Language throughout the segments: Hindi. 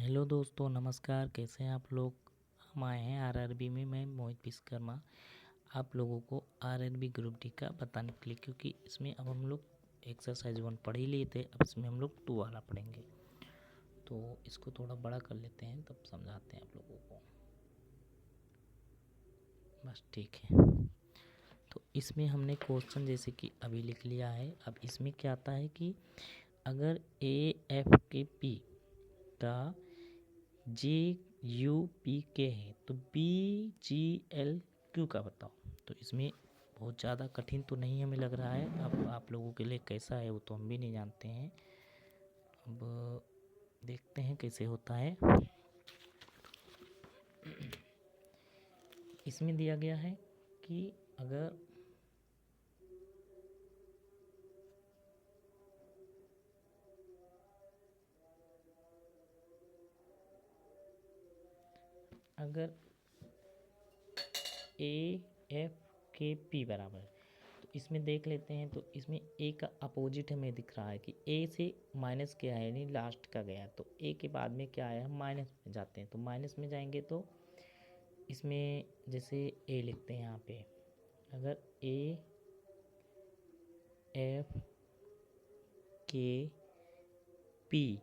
हेलो दोस्तों, नमस्कार। कैसे हैं आप लोग। हम आए हैं आरआरबी में। मैं मोहित विश्वकर्मा आप लोगों को आरआरबी ग्रुप डी का बताने के लिए, क्योंकि इसमें अब हम लोग एक्सरसाइज 1 पढ़ ही लिए थे। अब इसमें हम लोग 2 वाला पढ़ेंगे, तो इसको थोड़ा बड़ा कर लेते हैं, तब समझाते हैं आप लोगों को। बस ठीक है। तो इसमें हमने क्वेश्चन जैसे कि अभी लिख लिया है। अब इसमें क्या आता है कि अगर ए एफ के पी का जे यू पी के है तो बी जी एल क्यू का बताओ। तो इसमें बहुत ज़्यादा कठिन तो नहीं हमें लग रहा है। अब आप लोगों के लिए कैसा है वो तो हम भी नहीं जानते हैं। अब देखते हैं कैसे होता है। इसमें दिया गया है कि अगर ए एफ के पी बराबर है, तो इसमें देख लेते हैं। तो इसमें ए का अपोजिट हमें दिख रहा है कि ए से माइनस क्या है, यानी लास्ट का गया। तो ए के बाद में क्या आया, हम माइनस में जाते हैं। तो माइनस में जाएंगे तो इसमें जैसे ए लिखते हैं यहाँ पे, अगर ए एफ के पी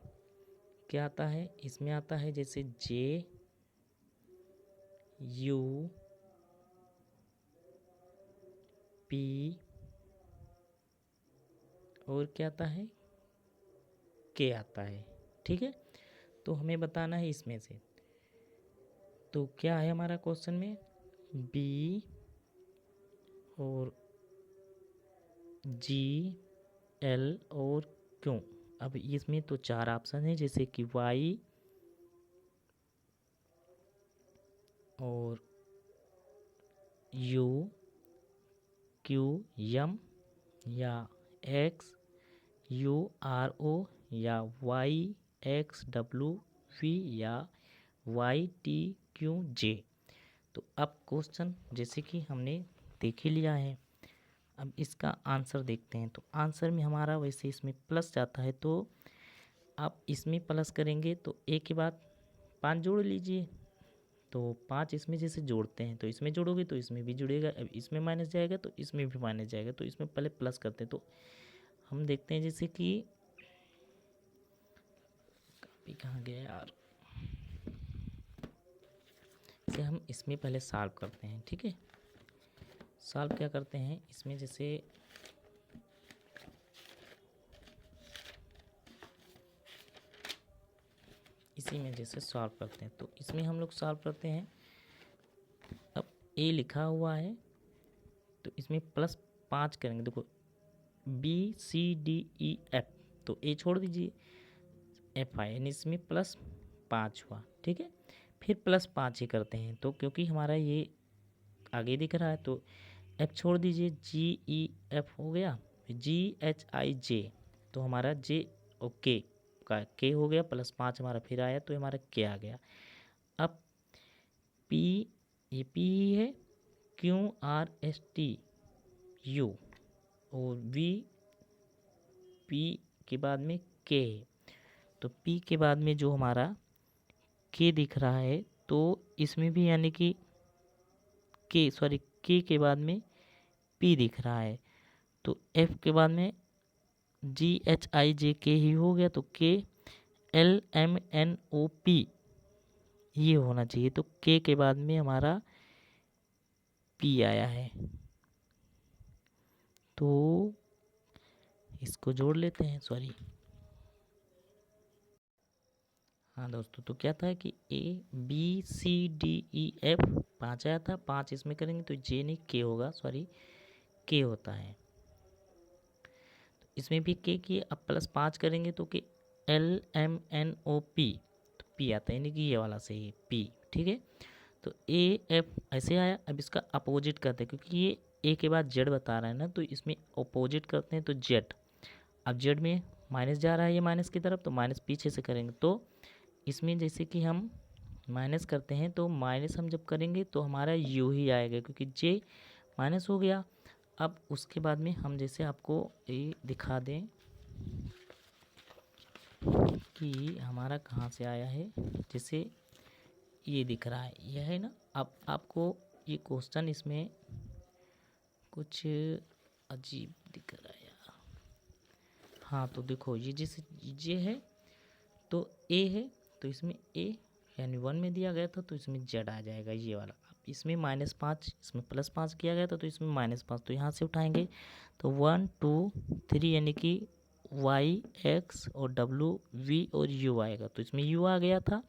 क्या आता है, इसमें आता है जैसे जे यू पी और क्या आता है, के आता है। ठीक है, तो हमें बताना है इसमें से। तो क्या है हमारा क्वेश्चन में, बी और जी एल और क्यों। अब इसमें तो 4 ऑप्शन है, जैसे कि वाई और यू क्यू एम या एक्स यू आर ओ या वाई एक्स डब्ल्यू वी या वाई टी क्यू जे। तो अब क्वेश्चन जैसे कि हमने देख ही लिया है, अब इसका आंसर देखते हैं। तो आंसर में हमारा वैसे इसमें प्लस जाता है, तो आप इसमें प्लस करेंगे तो ए के बाद 5 जोड़ लीजिए। तो 5 इसमें जैसे जोड़ते हैं, तो इसमें जोड़ोगे तो इसमें भी जुड़ेगा। अब इसमें माइनस जाएगा तो इसमें भी माइनस जाएगा। तो इसमें पहले प्लस करते हैं। तो हम देखते हैं जैसे कि कॉपी कहाँ गया यार, इसे हम इसमें पहले सॉल्व करते हैं। ठीक है, सॉल्व क्या करते हैं इसमें, जैसे इसी में जैसे सॉल्व करते हैं। तो इसमें हम लोग सॉल्व करते हैं। अब ए लिखा हुआ है तो इसमें प्लस 5 करेंगे। देखो B C D E F, तो ए छोड़ दीजिए, एफ आई, यानी इसमें प्लस 5 हुआ। ठीक है, फिर प्लस 5 ही करते हैं। तो क्योंकि हमारा ये आगे दिख रहा है तो एफ छोड़ दीजिए, जी ई एफ हो गया, जी एच आई जे, तो हमारा जे और का के हो गया, प्लस 5 हमारा फिर आया तो हमारा के आ गया। अब पी, ये पी ही है, Q R S T U और वी पी के बाद में के है। तो पी के बाद में जो हमारा के दिख रहा है, तो इसमें भी यानी कि के बाद में पी दिख रहा है। तो एफ के बाद में जी एच आई जे के ही हो गया, तो K L M N O P ये होना चाहिए। तो के बाद में हमारा पी आया है, तो इसको जोड़ लेते हैं। हाँ दोस्तों, तो क्या था कि A B C D E F 5 आया था, 5 इसमें करेंगे तो जे नहीं के होगा, के होता है। तो इसमें भी के की अब प्लस 5 करेंगे तो कि L M N O P, तो पी आता है, यानी कि ये वाला सही पी। ठीक है, तो ए एफ ऐसे आया। अब इसका अपोजिट करते हैं, क्योंकि ये ए के बाद जेड बता रहा है ना, तो इसमें अपोजिट करते हैं तो जेड। अब जेड में माइनस जा रहा है ये माइनस की तरफ, तो माइनस पीछे से करेंगे। तो इसमें जैसे कि हम माइनस करते हैं तो माइनस हम जब करेंगे तो हमारा यू ही आएगा, क्योंकि जे माइनस हो गया। अब उसके बाद में हम जैसे आपको ये दिखा दें, कि हमारा कहाँ से आया है, जैसे ये दिख रहा है, यह है ना। अब आपको ये क्वेश्चन इसमें कुछ अजीब दिख रहा है यार। हाँ तो देखो, ये जैसे ये है तो ए है, तो इसमें ए यानी 1 में दिया गया था, तो इसमें जेड आ जाएगा ये वाला। अब इसमें -5, इसमें +5 किया गया था, तो इसमें -5, तो यहाँ से उठाएंगे तो 1 2 3 यानी कि वाई एक्स और डब्ल्यू वी और यू आएगा, तो इसमें यू आ गया था।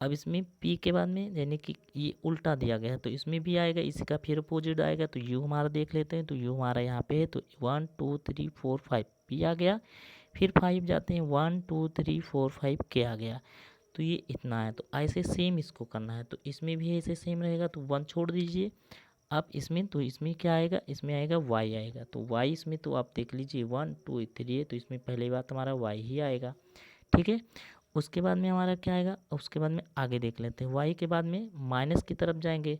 अब इसमें पी के बाद में यानी कि ये उल्टा दिया गया है, तो इसमें भी आएगा, इसी का फिर अपोजिट आएगा, तो यू हमारा देख लेते हैं। तो यू हमारा यहाँ पे है, तो 1 2 3 4 5 पी आ गया। फिर 5 जाते हैं, 1 2 3 4 5 के आ गया, तो ये इतना है। तो ऐसे सेम इसको करना है, तो इसमें भी ऐसे सेम रहेगा, तो 1 छोड़ दीजिए। अब इसमें तो इसमें क्या आएगा, इसमें आएगा y आएगा, तो y इसमें तो आप देख लीजिए 1 2 3 है, तो इसमें पहली बात हमारा y ही आएगा, ठीक है। उसके बाद में हमारा क्या आएगा, उसके बाद में आगे देख लेते हैं। y के बाद में माइनस की तरफ जाएंगे,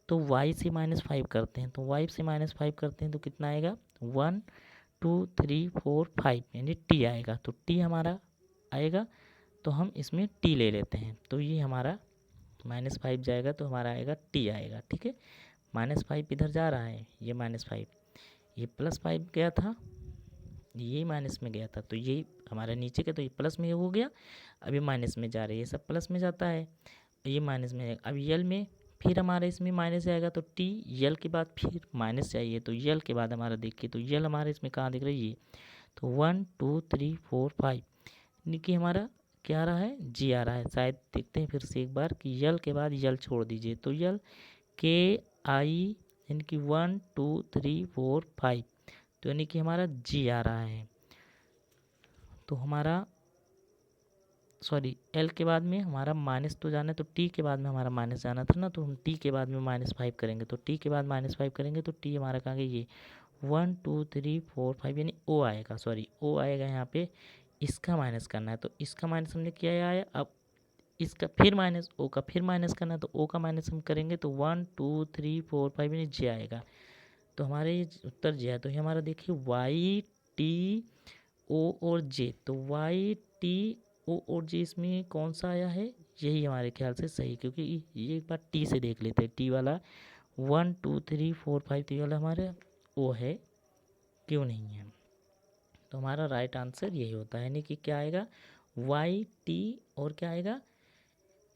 तो y से -5 करते हैं, तो y से -5 करते हैं, तो कितना आएगा 1 2 3 4 5 यानी t आएगा, तो t हमारा आएगा। तो हम इसमें t ले लेते हैं, तो ये हमारा -5 जाएगा, तो हमारा आएगा t आएगा, ठीक है। -5 इधर जा रहा है, ये -5, ये +5 गया था, ये माइनस में गया था, तो ये हमारा नीचे का, तो ये प्लस में हो गया। अब ये माइनस में जा रही है, ये सब प्लस में जाता है, ये माइनस में जाएगा। अब यल में फिर हमारा इसमें माइनस जाएगा, तो टी यल के बाद फिर माइनस चाहिए, तो यल के बाद हमारा देखिए, तो यल हमारे इसमें कहाँ दिख रहा है, ये तो 1 2 3 4 5 यानी कि हमारा क्या आ रहा है, जी आ रहा है। शायद देखते हैं फिर से एक बार कि यल के बाद यल छोड़ दीजिए, तो यल के आई यानी कि 1 2 3 4 5, तो यानी कि हमारा जी आ रहा है। तो हमारा सॉरी एल के बाद में हमारा माइनस तो जाना है, तो टी के बाद में हमारा माइनस जाना था ना, तो हम टी के बाद में -5 करेंगे, तो टी के बाद -5 करेंगे, तो टी हमारा कहाँ गया, ये 1 2 3 4 5 यानी ओ आएगा, सॉरी ओ आएगा यहाँ पे। इसका माइनस करना है, तो इसका माइनस हमने किया है आया। अब इसका फिर माइनस, ओ का फिर माइनस करना है, तो ओ का माइनस हम करेंगे, तो 1 2 3 4 5 यानी जे आएगा, तो हमारे ये उत्तर जे है। तो ये हमारा देखिए वाई टी ओ और जे, तो वाई टी ओ और जे इसमें कौन सा आया है, यही हमारे ख्याल से सही, क्योंकि ये एक बार टी से देख लेते हैं, टी वाला 1 2 3 4 5 टी वाला हमारे ओ है, क्यों नहीं है। तो हमारा राइट आंसर यही होता है, यानी कि क्या आएगा, वाई टी और क्या आएगा,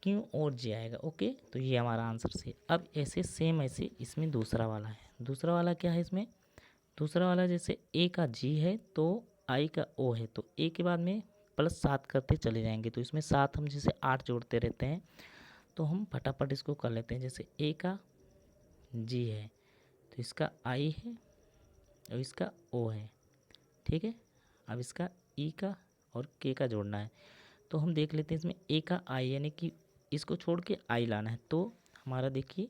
क्यों और जे आएगा, ओके। तो ये हमारा आंसर से। अब ऐसे सेम ऐसे इसमें दूसरा वाला है, दूसरा वाला क्या है इसमें, दूसरा वाला जैसे ए का जी है तो आई का ओ है, तो ए के बाद में +7 करते चले जाएंगे, तो इसमें 7 हम जैसे 8 जोड़ते रहते हैं, तो हम फटाफट इसको कर लेते हैं। जैसे ए का जी है, तो इसका आई है और इसका ओ है, ठीक है। अब इसका ई का और के का जोड़ना है, तो हम देख लेते हैं इसमें ए का आई यानी कि इसको छोड़ के आई लाना है, तो हमारा देखिए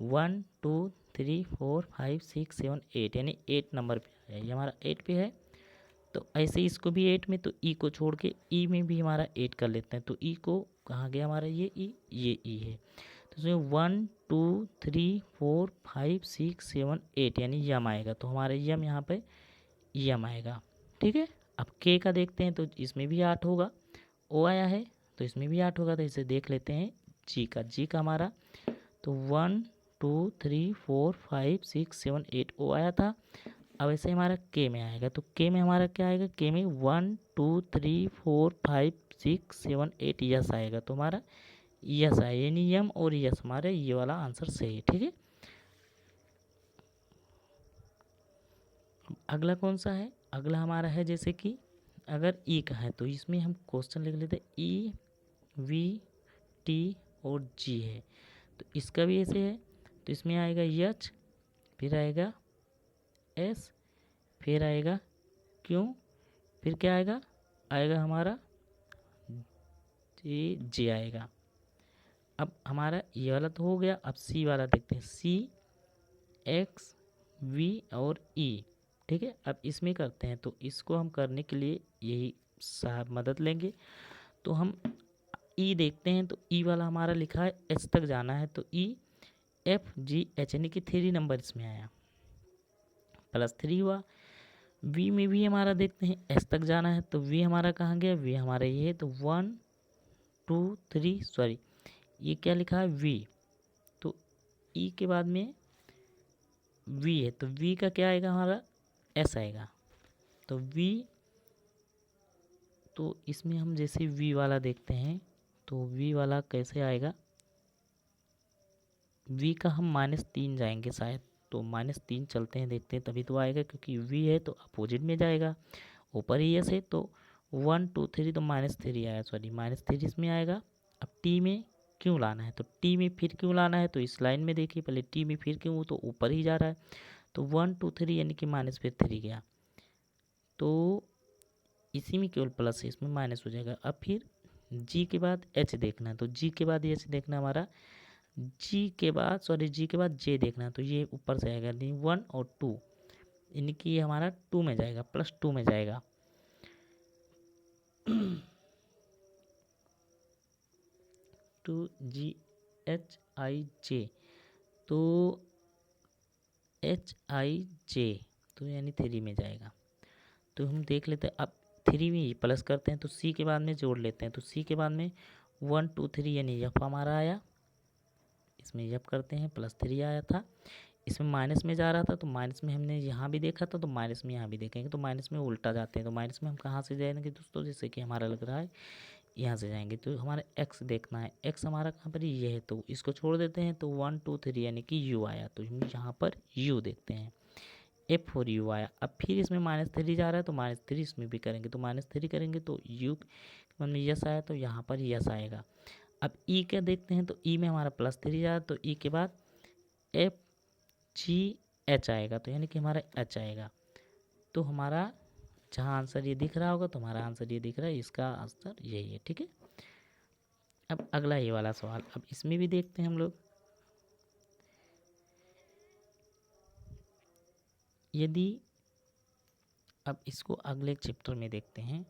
1 2 3 4 5 6 7 8 यानी 8 नंबर पे है, ये हमारा 8 पे है। तो ऐसे ही इसको भी 8 में, तो ई को छोड़ के ई में भी हमारा 8 कर लेते हैं, तो ई को कहाँ गया हमारा, ये ई है, तो इसमें 1 2 3 4 5 6 7 8 यानी यम आएगा, तो हमारा यम यहाँ पे यम आएगा, ठीक है। अब के का देखते हैं, तो इसमें भी 8 होगा, ओ आया है तो इसमें भी 8 होगा, तो इसे देख लेते हैं जी का हमारा, तो 1 2 3 4 5 6 7 8 ओ आया था। अब ऐसे हमारा के में आएगा, तो के में हमारा क्या आएगा, के में 1 2 3 4 5 6 7 8 यस आएगा, तो हमारा यस आए यानी यम और यस हमारे ये वाला आंसर सही है, ठीक है। अगला कौन सा है, अगला हमारा है जैसे कि अगर ई का है, तो इसमें हम क्वेश्चन लिख लेते हैं ई वी टी और जी है, तो इसका भी ऐसे है, तो इसमें आएगा एच, फिर आएगा एस, फिर आएगा क्यों, फिर क्या आएगा, आएगा हमारा जे आएगा। अब हमारा ये वाला तो हो गया, अब सी वाला देखते हैं, सी एक्स वी और ई, ठीक है। अब इसमें करते हैं, तो इसको हम करने के लिए यही साहब मदद लेंगे, तो हम ई देखते हैं, तो ई वाला हमारा लिखा है एच तक जाना है, तो ई एफ जी एच यानी कि 3 नंबर इसमें आया, +3 हुआ। वी में भी हमारा देखते हैं एस तक जाना है, तो वी हमारा कहाँ गया, वी हमारा ये है, तो 1 2 3 सॉरी ये क्या लिखा है वी, तो ई के बाद में वी है, तो वी का क्या आएगा हमारा एस आएगा, तो वी, तो इसमें हम जैसे वी वाला देखते हैं तो वी वाला कैसे आएगा, वी का हम -3 जाएंगे शायद, तो -3 चलते हैं देखते हैं तभी तो आएगा, क्योंकि वी है तो अपोजिट में जाएगा, ऊपर ही एस है तो 1 2 3 तो -3 आया, सॉरी -3 इसमें आएगा। अब टी में क्यों लाना है, तो टी में फिर क्यों लाना है, तो इस लाइन में देखिए पहले टी में फिर क्यों, वो तो ऊपर ही जा रहा है, तो 1 2 3 यानी कि माइनस फिर 3 गया, तो इसी में केवल प्लस है, इसमें माइनस हो जाएगा। अब फिर जी के बाद एच देखना है, तो जी के बाद एच देखना है हमारा, जी के बाद सॉरी जी के बाद जे देखना है, तो ये ऊपर से आएगा नहीं 1 और 2 यानी कि ये हमारा 2 में जाएगा, +2 में जाएगा। टू जी एच आई जे, तो एच आई जे तो यानी 3 में जाएगा, तो हम देख लेते हैं। अब 3 में प्लस करते हैं तो सी के बाद में जोड़ लेते हैं, तो सी के बाद में 1 2 3 यानी यफ हमारा आया, इसमें यफ करते हैं +3 आया था, इसमें माइनस में जा रहा था तो माइनस में हमने यहाँ भी देखा था तो माइनस में यहाँ भी देखेंगे, तो माइनस में उल्टा जाते हैं, तो माइनस में हम कहाँ से जाएंगे दोस्तों, जैसे कि हमारा लग रहा है यहाँ से जाएंगे, तो हमारा एक्स देखना है, एक्स हमारा कहाँ पर ये है तो इसको छोड़ देते हैं, तो 1 2 3 यानी कि यू आया, तो हम यहाँ पर यू देखते हैं, एफ फॉर यू आया। अब फिर इसमें -3 जा रहा है तो -3 इसमें भी करेंगे, तो -3 करेंगे तो यू मन में यस आया तो यहाँ पर यस आएगा। अब ई क्या देखते हैं, तो ई में हमारा +3 जा रहा है, तो ई के बाद एफ जी एच आएगा, तो यानी कि हमारा एच आएगा, तो हमारा जहाँ आंसर ये दिख रहा होगा तो हमारा आंसर ये दिख रहा है, इसका आंसर यही है, ठीक है। अब अगला ये वाला सवाल, अब इसमें भी देखते हैं हम लोग, यदि अब इसको अगले चैप्टर में देखते हैं,